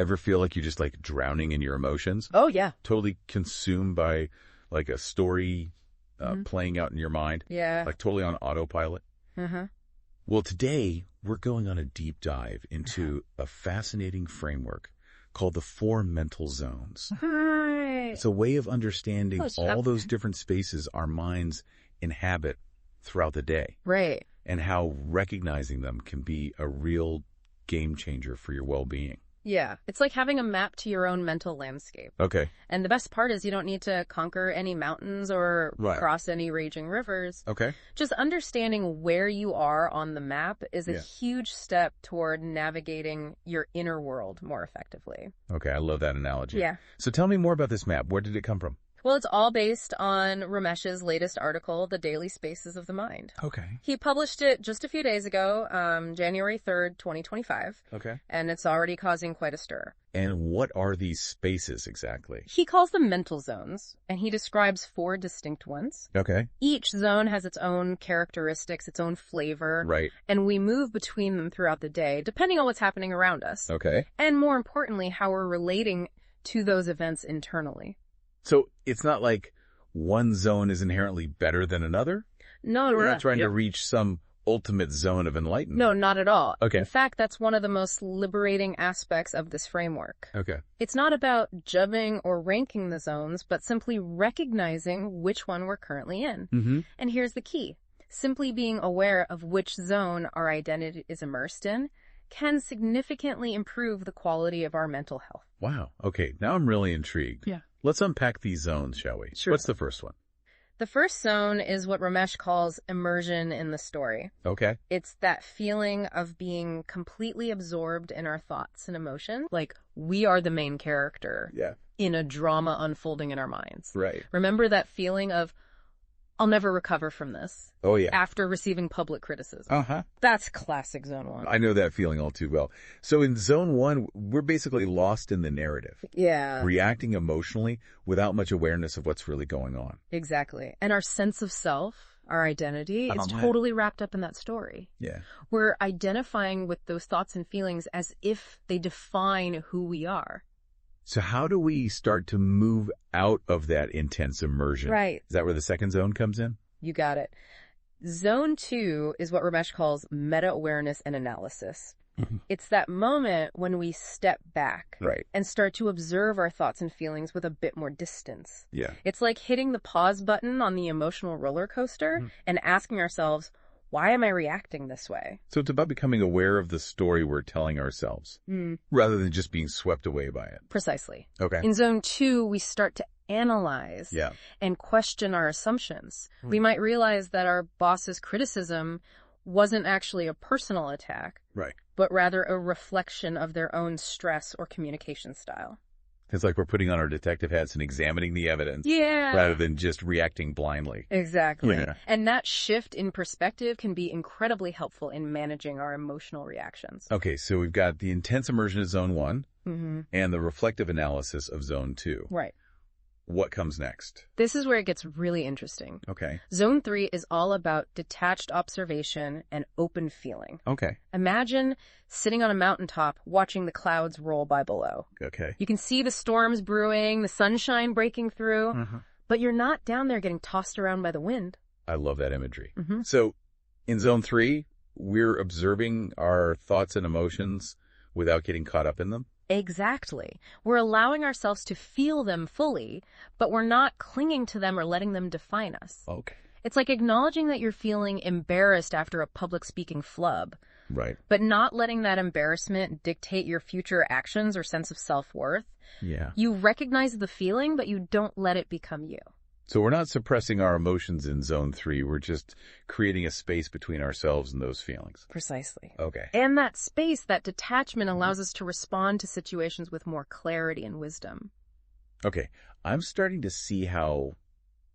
ever feel like you're just like drowning in your emotions? Oh, yeah. Totally consumed by like a story playing out in your mind? Yeah. Like totally on autopilot? Uh-huh. Well, today we're going on a deep dive into a fascinating framework called the 4 mental zones. Hi. It's a way of understanding Oh, all those different spaces our minds inhabit throughout the day. Right. And how recognizing them can be a real game changer for your well-being. Yeah. It's like having a map to your own mental landscape. Okay. And the best part is you don't need to conquer any mountains or cross any raging rivers. Okay. Just understanding where you are on the map is a Yeah. huge step toward navigating your inner world more effectively. Okay, I love that analogy. Yeah. So tell me more about this map. Where did it come from? Well, it's all based on Ramesh's latest article, The Daily Spaces of the Mind. Okay. He published it just a few days ago, January 3rd, 2025. Okay. And it's already causing quite a stir. And what are these spaces exactly? He calls them mental zones, and he describes 4 distinct ones. Okay. Each zone has its own characteristics, its own flavor. Right. And we move between them throughout the day, depending on what's happening around us. Okay. And more importantly, how we're relating to those events internally. So it's not like one zone is inherently better than another? No, We're not trying to reach some ultimate zone of enlightenment. No, not at all. Okay. In fact, that's one of the most liberating aspects of this framework. Okay. It's not about judging or ranking the zones, but simply recognizing which one we're currently in. Mm-hmm. And here's the key. Simply being aware of which zone our identity is immersed in can significantly improve the quality of our mental health. Wow. Okay. Now I'm really intrigued. Yeah. Let's unpack these zones, shall we? Sure. What's the first one? The first zone is what Ramesh calls immersion in the story. Okay. It's that feeling of being completely absorbed in our thoughts and emotions, like we are the main character Yeah. in a drama unfolding in our minds. Right. Remember that feeling of, I'll never recover from this, Oh, yeah. after receiving public criticism. Uh-huh. That's classic zone 1. I know that feeling all too well. So in zone 1, we're basically lost in the narrative, Yeah, reacting emotionally without much awareness of what's really going on. exactly. And our sense of self, our identity, is right. totally wrapped up in that story. Yeah. We're identifying with those thoughts and feelings as if they define who we are. So how do we start to move out of that intense immersion? Right. Is that where the second zone comes in? You got it. Zone 2 is what Ramesh calls meta-awareness and analysis. It's that moment when we step back Right. and start to observe our thoughts and feelings with a bit more distance. Yeah. It's like hitting the pause button on the emotional roller coaster and asking ourselves, why am I reacting this way? So it's about becoming aware of the story we're telling ourselves rather than just being swept away by it. Precisely. Okay. In zone 2, we start to analyze Yeah. and question our assumptions. We might realize that our boss's criticism wasn't actually a personal attack, Right. but rather a reflection of their own stress or communication style. It's like we're putting on our detective hats and examining the evidence Yeah. rather than just reacting blindly. Exactly. Yeah. And that shift in perspective can be incredibly helpful in managing our emotional reactions. Okay, so we've got the intense immersion of zone 1 Mm-hmm. and the reflective analysis of zone 2. Right. What comes next? This is where it gets really interesting. Okay. Zone 3 is all about detached observation and open feeling. Okay. Imagine sitting on a mountaintop watching the clouds roll by below. Okay. You can see the storms brewing, the sunshine breaking through, but you're not down there getting tossed around by the wind. I love that imagery. Mm-hmm. So in zone 3, we're observing our thoughts and emotions without getting caught up in them. Exactly. We're allowing ourselves to feel them fully, but we're not clinging to them or letting them define us. Okay. It's like acknowledging that you're feeling embarrassed after a public speaking flub, Right. but not letting that embarrassment dictate your future actions or sense of self-worth. Yeah. You recognize the feeling, but you don't let it become you. So we're not suppressing our emotions in zone 3. We're just creating a space between ourselves and those feelings. Precisely. Okay. And that space, that detachment allows us to respond to situations with more clarity and wisdom. Okay. I'm starting to see how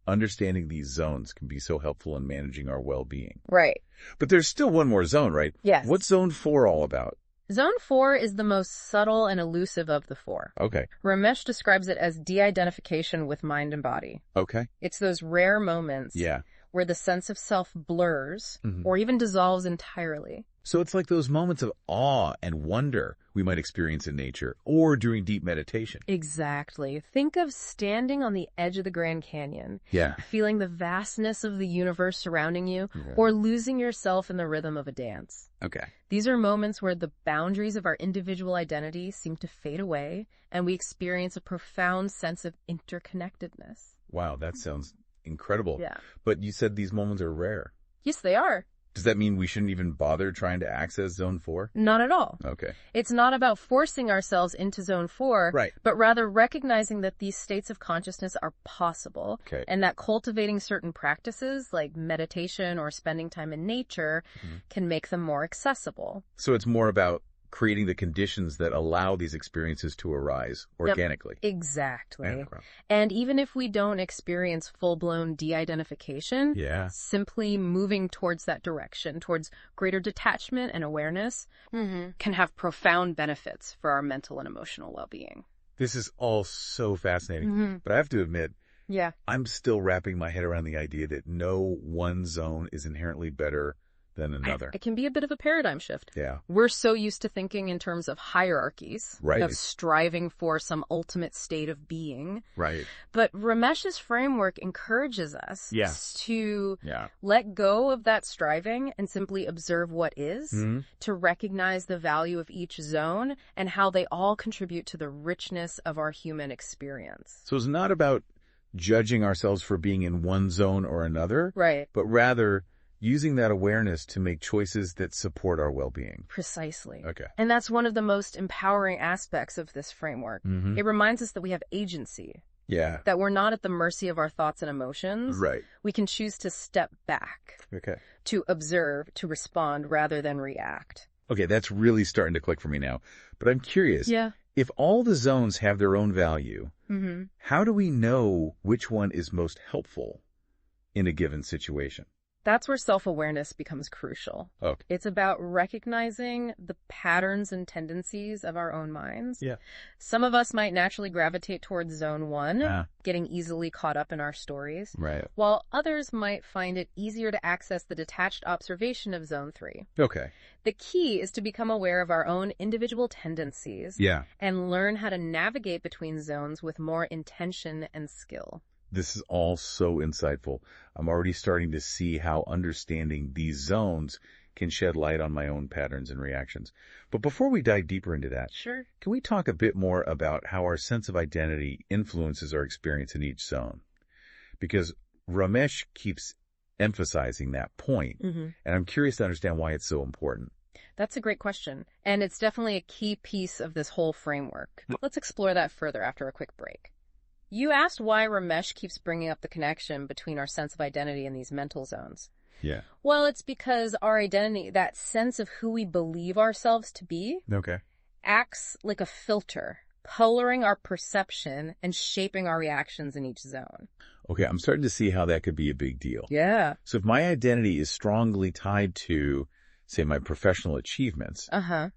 understanding these zones can be so helpful in managing our well-being. Right. But there's still one more zone, right? Yes. What's zone 4 all about? Zone 4 is the most subtle and elusive of the 4. Okay. Ramesh describes it as de-identification with mind and body. Okay. It's those rare moments Yeah. where the sense of self blurs or even dissolves entirely. So it's like those moments of awe and wonder we might experience in nature or during deep meditation. Exactly. Think of standing on the edge of the Grand Canyon, Yeah. feeling the vastness of the universe surrounding you, Yeah. or losing yourself in the rhythm of a dance. Okay. These are moments where the boundaries of our individual identity seem to fade away, and we experience a profound sense of interconnectedness. Wow, that sounds incredible. Yeah. But you said these moments are rare. Yes, they are. Does that mean we shouldn't even bother trying to access Zone 4? Not at all. Okay. It's not about forcing ourselves into Zone 4, Right. but rather recognizing that these states of consciousness are possible, Okay. and that cultivating certain practices like meditation or spending time in nature can make them more accessible. So it's more about creating the conditions that allow these experiences to arise organically. Exactly. Yeah. And even if we don't experience full-blown de-identification, Yeah. simply moving towards that direction, towards greater detachment and awareness, can have profound benefits for our mental and emotional well-being. This is all so fascinating. But I have to admit, Yeah. I'm still wrapping my head around the idea that no one zone is inherently better than another. It can be a bit of a paradigm shift. Yeah. We're so used to thinking in terms of hierarchies, Right. of striving for some ultimate state of being. Right. But Ramesh's framework encourages us Yeah. to Yeah. let go of that striving and simply observe what is, Mhm. to recognize the value of each zone and how they all contribute to the richness of our human experience. So it's not about judging ourselves for being in one zone or another, Right. but rather using that awareness to make choices that support our well-being. Precisely. Okay. And that's one of the most empowering aspects of this framework. Mhm. It reminds us that we have agency, Yeah. that we're not at the mercy of our thoughts and emotions. Right. We can choose to step back, Okay. to observe, to respond rather than react. Okay, that's really starting to click for me now. But I'm curious, Yeah. if all the zones have their own value, how do we know which one is most helpful in a given situation? That's where self-awareness becomes crucial. Okay. It's about recognizing the patterns and tendencies of our own minds. Yeah. Some of us might naturally gravitate towards zone 1, Ah. getting easily caught up in our stories, Right. while others might find it easier to access the detached observation of zone 3. Okay. The key is to become aware of our own individual tendencies Yeah. and learn how to navigate between zones with more intention and skill. This is all so insightful. I'm already starting to see how understanding these zones can shed light on my own patterns and reactions. But before we dive deeper into that, Sure. can we talk a bit more about how our sense of identity influences our experience in each zone? Because Ramesh keeps emphasizing that point, and I'm curious to understand why it's so important. That's a great question, and it's definitely a key piece of this whole framework. Let's explore that further after a quick break. You asked why Ramesh keeps bringing up the connection between our sense of identity and these mental zones. Yeah. Well, it's because our identity, that sense of who we believe ourselves to be, Okay. acts like a filter, coloring our perception and shaping our reactions in each zone. Okay, I'm starting to see how that could be a big deal. Yeah. So if my identity is strongly tied to, say, my professional achievements, Uh-huh.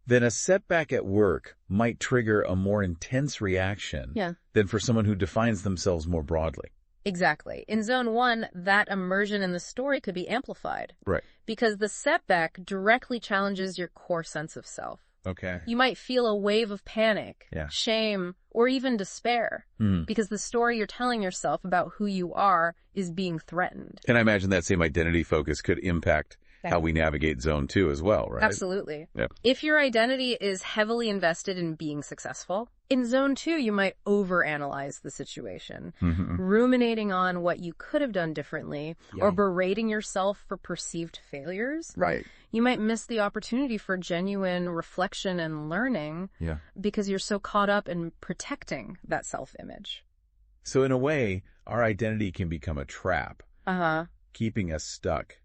then a setback at work might trigger a more intense reaction Yeah. than for someone who defines themselves more broadly. Exactly. In zone 1, that immersion in the story could be amplified. Right. Because the setback directly challenges your core sense of self. Okay. You might feel a wave of panic, Yeah. shame, or even despair because the story you're telling yourself about who you are is being threatened. And I imagine that same identity focus could impact how we navigate zone 2 as well, right? Absolutely. Yeah. If your identity is heavily invested in being successful, in zone 2, you might overanalyze the situation, ruminating on what you could have done differently or berating yourself for perceived failures. Right. You might miss the opportunity for genuine reflection and learning Yeah. because you're so caught up in protecting that self-image. So in a way, our identity can become a trap, Uh-huh. keeping us stuck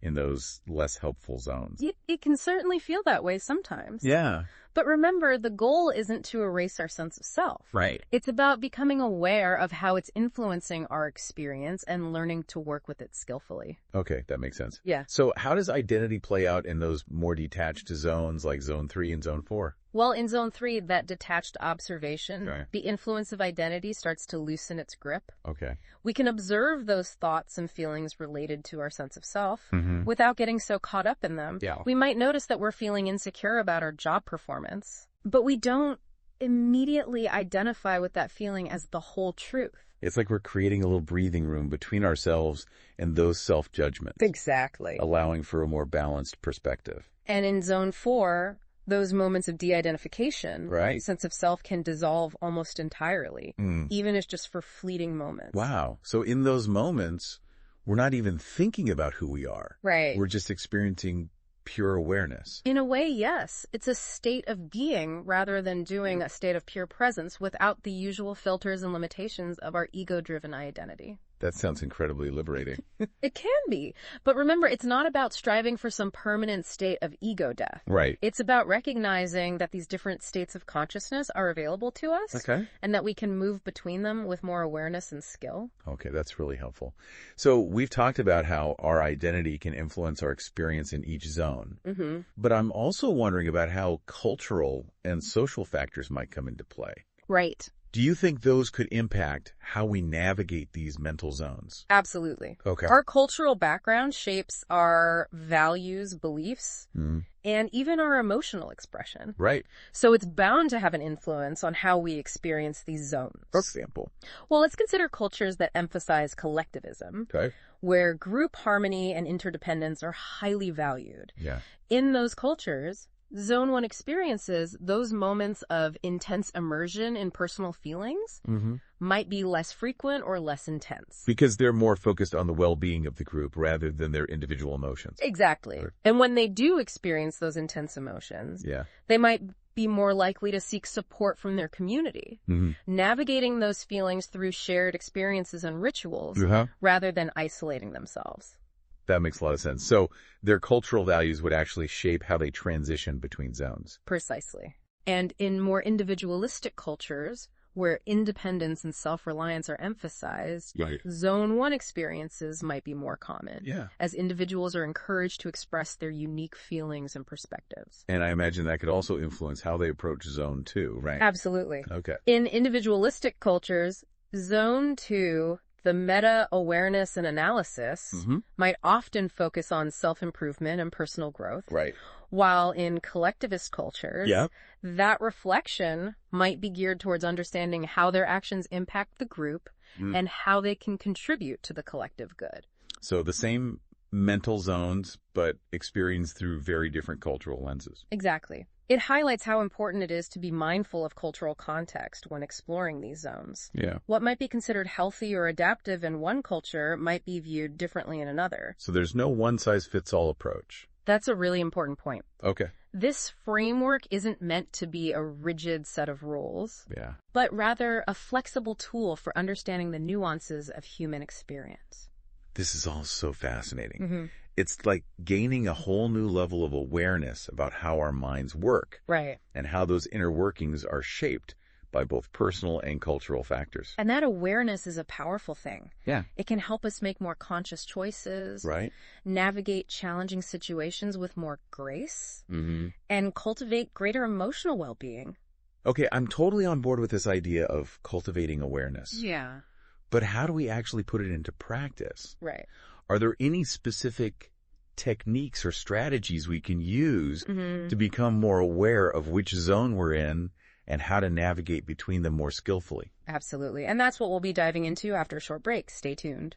in those less helpful zones. It can certainly feel that way sometimes. Yeah. But remember, the goal isn't to erase our sense of self. Right. It's about becoming aware of how it's influencing our experience and learning to work with it skillfully. Okay, that makes sense. Yeah. So how does identity play out in those more detached zones like zone 3 and zone 4? Well, in zone 3, that detached observation, Okay. the influence of identity starts to loosen its grip. Okay. We can observe those thoughts and feelings related to our sense of self Mm-hmm. without getting so caught up in them. Yeah. We might notice that we're feeling insecure about our job performance, but we don't immediately identify with that feeling as the whole truth. It's like we're creating a little breathing room between ourselves and those self-judgments, Exactly. allowing for a more balanced perspective. And in zone 4, those moments of de-identification, Right. sense of self can dissolve almost entirely, even if just for fleeting moments. Wow. So in those moments, we're not even thinking about who we are. Right. We're just experiencing pure awareness. In a way, yes. It's a state of being rather than doing a state of pure presence without the usual filters and limitations of our ego-driven identity. That sounds incredibly liberating. It can be. But remember, it's not about striving for some permanent state of ego death. Right. It's about recognizing that these different states of consciousness are available to us. Okay. And that we can move between them with more awareness and skill. Okay, that's really helpful. So we've talked about how our identity can influence our experience in each zone. Mm-hmm. But I'm also wondering about how cultural and social factors might come into play. Right. Do you think those could impact how we navigate these mental zones? Absolutely. Okay. Our cultural background shapes our values, beliefs, and even our emotional expression. Right. So it's bound to have an influence on how we experience these zones. For example. Well, let's consider cultures that emphasize collectivism, Okay. where group harmony and interdependence are highly valued. Yeah. In those cultures, Zone 1 experiences, those moments of intense immersion in personal feelings, might be less frequent or less intense. Because they're more focused on the well-being of the group rather than their individual emotions. Exactly. Right. And when they do experience those intense emotions, Yeah. they might be more likely to seek support from their community, navigating those feelings through shared experiences and rituals rather than isolating themselves. That makes a lot of sense. So their cultural values would actually shape how they transition between zones. Precisely. And in more individualistic cultures, where independence and self-reliance are emphasized, Right. Zone 1 experiences might be more common, Yeah. as individuals are encouraged to express their unique feelings and perspectives. And I imagine that could also influence how they approach Zone 2, right? Absolutely. Okay. In individualistic cultures, Zone 2, the meta-awareness and analysis, might often focus on self-improvement and personal growth. Right. While in collectivist cultures, that reflection might be geared towards understanding how their actions impact the group and how they can contribute to the collective good. So the same mental zones, but experienced through very different cultural lenses. Exactly. It highlights how important it is to be mindful of cultural context when exploring these zones. Yeah. What might be considered healthy or adaptive in one culture might be viewed differently in another. So there's no one-size-fits-all approach. That's a really important point. Okay. This framework isn't meant to be a rigid set of rules, Yeah. but rather a flexible tool for understanding the nuances of human experience. This is all so fascinating. It's like gaining a whole new level of awareness about how our minds work. Right. And how those inner workings are shaped by both personal and cultural factors. And that awareness is a powerful thing. Yeah. It can help us make more conscious choices, Right. navigate challenging situations with more grace, and cultivate greater emotional well-being. Okay, I'm totally on board with this idea of cultivating awareness. Yeah. But how do we actually put it into practice? Right. Are there any specific techniques or strategies we can use to become more aware of which zone we're in and how to navigate between them more skillfully? Absolutely. And that's what we'll be diving into after a short break. Stay tuned.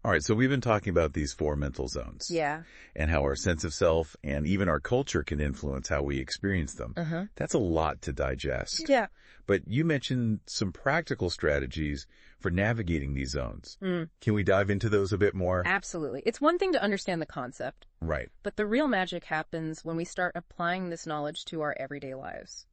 All right, so we've been talking about these 4 mental zones. Yeah. And how our sense of self and even our culture can influence how we experience them. That's a lot to digest. Yeah. But you mentioned some practical strategies for navigating these zones. Can we dive into those a bit more? Absolutely. It's one thing to understand the concept, Right. but the real magic happens when we start applying this knowledge to our everyday lives.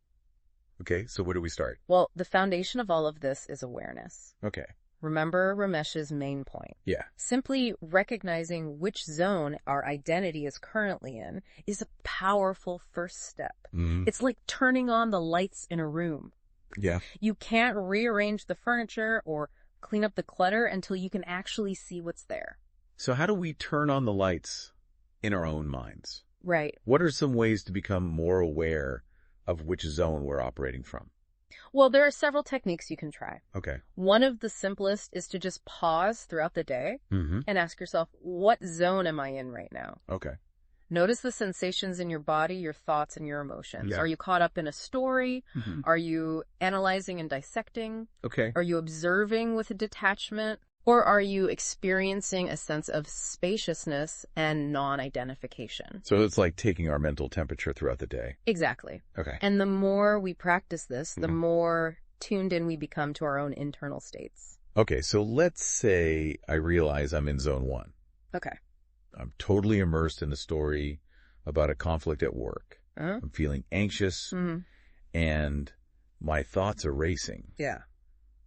Okay, so where do we start? Well, the foundation of all of this is awareness. Okay. Remember Ramesh's main point. Yeah. Simply recognizing which zone our identity is currently in is a powerful first step. It's like turning on the lights in a room. Yeah. You can't rearrange the furniture or clean up the clutter until you can actually see what's there. So how do we turn on the lights in our own minds? Right. What are some ways to become more aware of which zone we're operating from? Well, there are several techniques you can try. Okay. One of the simplest is to just pause throughout the day and ask yourself, what zone am I in right now? Okay. Notice the sensations in your body, your thoughts, and your emotions. Yeah. Are you caught up in a story? Are you analyzing and dissecting? Okay. Are you observing with a detachment? Or are you experiencing a sense of spaciousness and non-identification? So it's like taking our mental temperature throughout the day. Exactly. Okay. And the more we practice this, the more tuned in we become to our own internal states. Okay, so let's say I realize I'm in zone 1. Okay. I'm totally immersed in the story about a conflict at work. I'm feeling anxious and my thoughts are racing. Yeah.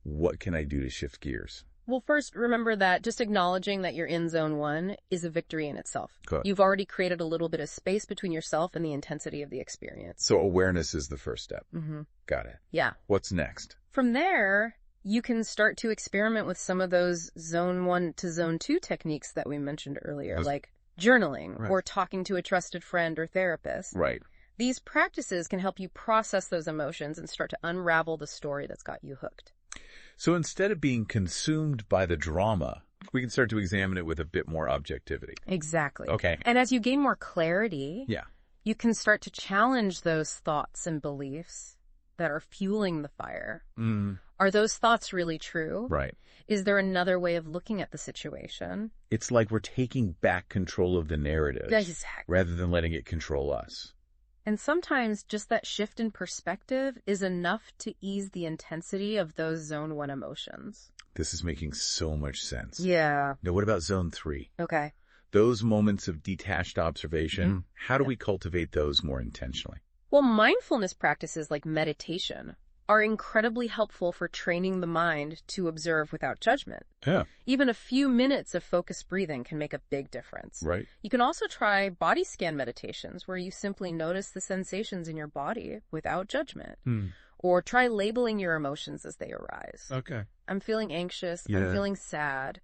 What can I do to shift gears? Well, first, remember that just acknowledging that you're in zone 1 is a victory in itself. Good. You've already created a little bit of space between yourself and the intensity of the experience. So awareness is the first step. Got it. Yeah. What's next? From there, you can start to experiment with some of those zone 1 to zone 2 techniques that we mentioned earlier, like journaling or talking to a trusted friend or therapist. Right. These practices can help you process those emotions and start to unravel the story that's got you hooked. So instead of being consumed by the drama, we can start to examine it with a bit more objectivity. Exactly. Okay. And as you gain more clarity, Yeah. you can start to challenge those thoughts and beliefs that are fueling the fire. Are those thoughts really true? Right. Is there another way of looking at the situation? It's like we're taking back control of the narrative Exactly. rather than letting it control us. And sometimes just that shift in perspective is enough to ease the intensity of those zone 1 emotions. This is making so much sense. Yeah. Now, what about zone 3? Okay. Those moments of detached observation, how do we cultivate those more intentionally? Well, mindfulness practices like meditation are incredibly helpful for training the mind to observe without judgment. Yeah. Even a few minutes of focused breathing can make a big difference. Right. You can also try body scan meditations where you simply notice the sensations in your body without judgment. Or try labeling your emotions as they arise. Okay. I'm feeling anxious. Yeah. I'm feeling sad.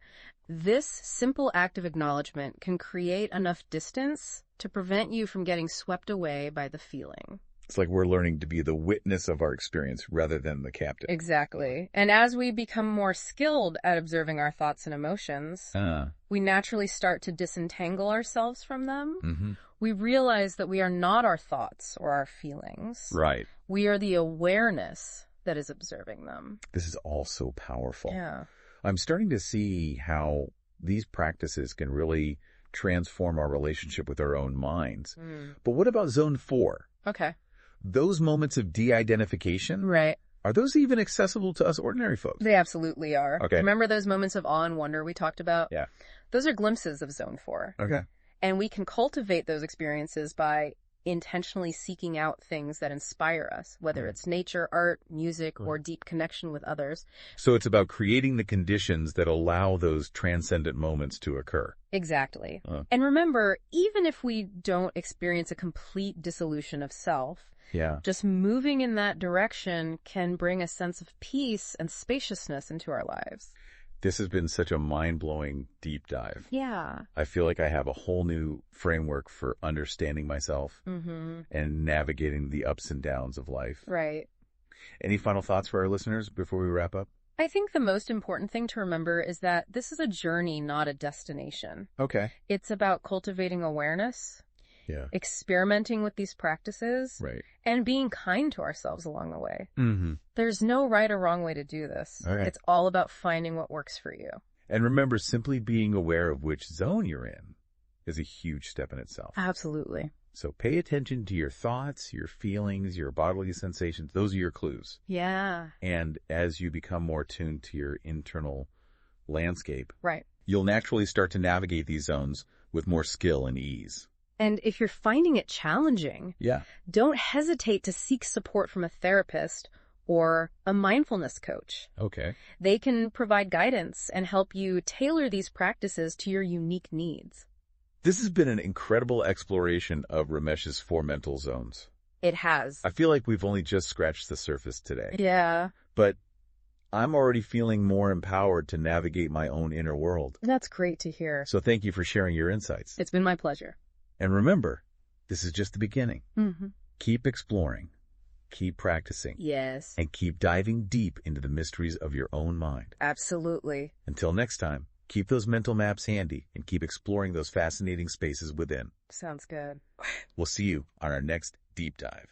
This simple act of acknowledgement can create enough distance to prevent you from getting swept away by the feeling. It's like we're learning to be the witness of our experience rather than the captive. Exactly. And as we become more skilled at observing our thoughts and emotions, we naturally start to disentangle ourselves from them. We realize that we are not our thoughts or our feelings. Right. We are the awareness that is observing them. This is all so powerful. Yeah. I'm starting to see how these practices can really transform our relationship with our own minds. But what about zone 4? Okay. Those moments of de-identification, Right. are those even accessible to us ordinary folks? They absolutely are. Okay. Remember those moments of awe and wonder we talked about? Yeah. Those are glimpses of zone 4. Okay. And we can cultivate those experiences by intentionally seeking out things that inspire us, whether it's nature, art, music, or deep connection with others. So it's about creating the conditions that allow those transcendent moments to occur. Exactly. And remember, even if we don't experience a complete dissolution of self, just moving in that direction can bring a sense of peace and spaciousness into our lives. This has been such a mind-blowing deep dive. Yeah. I feel like I have a whole new framework for understanding myself and navigating the ups and downs of life. Right. Any final thoughts for our listeners before we wrap up? I think the most important thing to remember is that this is a journey, not a destination. Okay. It's about cultivating awareness, experimenting with these practices, and being kind to ourselves along the way. There's no right or wrong way to do this. Okay. It's all about finding what works for you. And remember, simply being aware of which zone you're in is a huge step in itself. Absolutely. So pay attention to your thoughts, your feelings, your bodily sensations. Those are your clues. Yeah. And as you become more tuned to your internal landscape, Right. you'll naturally start to navigate these zones with more skill and ease. And if you're finding it challenging, don't hesitate to seek support from a therapist or a mindfulness coach. Okay. They can provide guidance and help you tailor these practices to your unique needs. This has been an incredible exploration of Ramesh's 4 mental zones. It has. I feel like we've only just scratched the surface today. Yeah. But I'm already feeling more empowered to navigate my own inner world. That's great to hear. So thank you for sharing your insights. It's been my pleasure. And remember, this is just the beginning. Keep exploring. keep practicing. Yes. And keep diving deep into the mysteries of your own mind. Absolutely. Until next time, keep those mental maps handy and keep exploring those fascinating spaces within. Sounds good. We'll see you on our next deep dive.